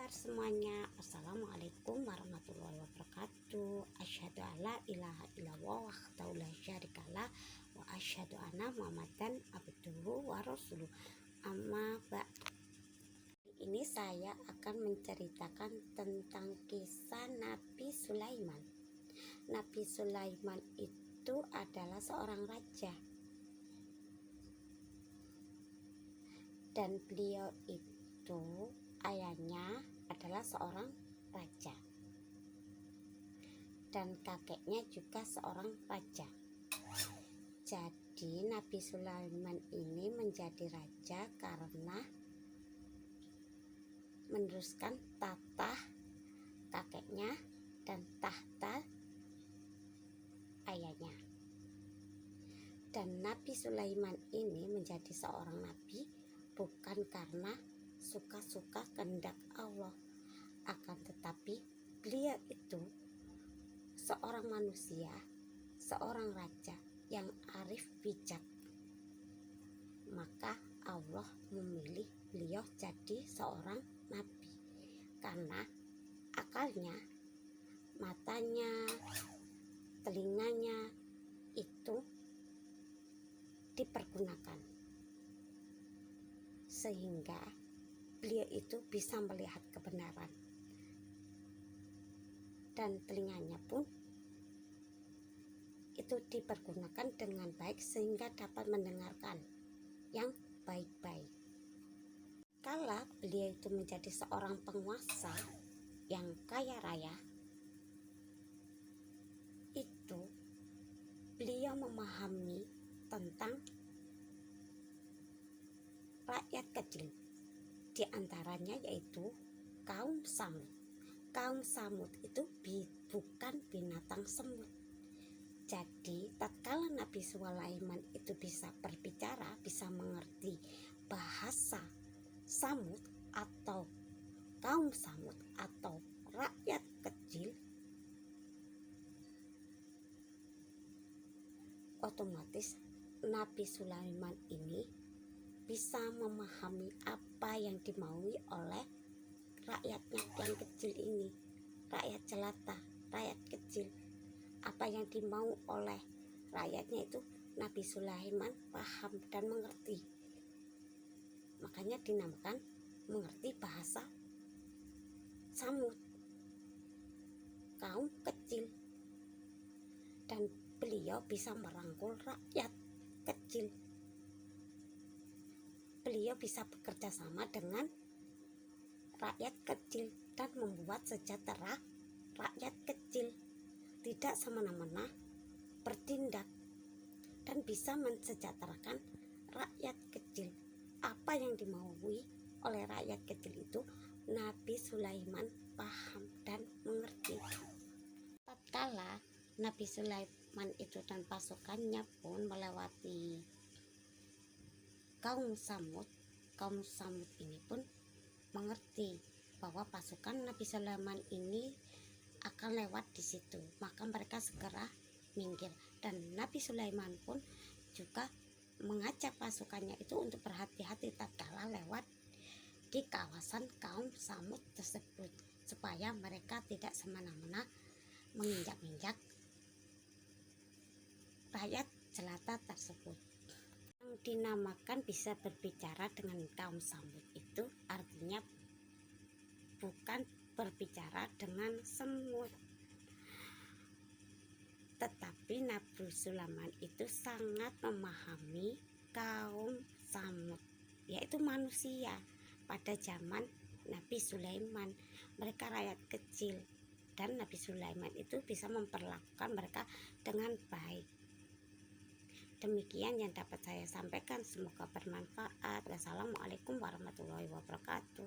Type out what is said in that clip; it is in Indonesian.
kabar semuanya? Assalamualaikum warahmatullahi wabarakatuh. Asyhadu alla ilaha illallah wahdahu la syarikalah wa asyhadu anna Muhammadan abduhu wa rasuluh. Amma ba'd. Ini saya akan menceritakan tentang kisah Nabi Sulaiman. Nabi Sulaiman itu adalah seorang raja, dan beliau itu ayahnya adalah seorang raja dan kakeknya juga seorang raja. Jadi Nabi Sulaiman ini menjadi raja karena meneruskan tatah kakeknya dan tahta ayahnya. Dan Nabi Sulaiman ini menjadi seorang nabi bukan karena suka-suka kehendak Allah, akan tetapi beliau itu seorang manusia, seorang raja yang arif bijak. Maka Allah memilih beliau jadi seorang nabi karena akalnya, matanya, telinganya itu dipergunakan sehingga beliau itu bisa melihat kebenaran, dan telinganya pun itu dipergunakan dengan baik sehingga dapat mendengarkan yang baik-baik. Kala beliau itu menjadi seorang penguasa yang kaya raya, itu beliau memahami tentang rakyat kecil, di antaranya yaitu kaum Samud. Kaum Samud itu bukan binatang semut. Jadi tatkala Nabi Sulaiman itu bisa berbicara, bisa mengerti bahasa Samud atau kaum Samud atau rakyat kecil, otomatis Nabi Sulaiman ini bisa memahami apa yang dimaui oleh rakyatnya yang kecil ini, rakyat jelata, rakyat kecil. Apa yang dimau oleh rakyatnya itu Nabi Sulaiman paham dan mengerti. Makanya dinamakan mengerti bahasa Samud, kaum kecil. Dan beliau bisa merangkul rakyat kecil. Beliau bisa bekerja sama dengan rakyat kecil dan membuat sejahtera rakyat kecil, tidak semena-mena bertindak, dan bisa mensejahterakan rakyat kecil. Apa yang dimaui oleh rakyat kecil itu Nabi Sulaiman paham dan mengerti. Tatkala Nabi Sulaiman itu dan pasukannya pun melewati kaum Samud ini pun mengerti bahwa pasukan Nabi Sulaiman ini akan lewat di situ, maka mereka segera minggir. Dan Nabi Sulaiman pun juga mengajak pasukannya itu untuk berhati-hati tatkala lewat di kawasan kaum Samud tersebut, supaya mereka tidak semena-mena menginjak-injak rakyat jelata tersebut. Yang dinamakan bisa berbicara dengan kaum Samud itu artinya bukan berbicara dengan semut, tetapi Nabi Sulaiman itu sangat memahami kaum Samud, yaitu manusia pada zaman Nabi Sulaiman. Mereka rakyat kecil dan Nabi Sulaiman itu bisa memperlakukan mereka dengan baik. Demikian yang dapat saya sampaikan, semoga bermanfaat. Wassalamualaikum warahmatullahi wabarakatuh.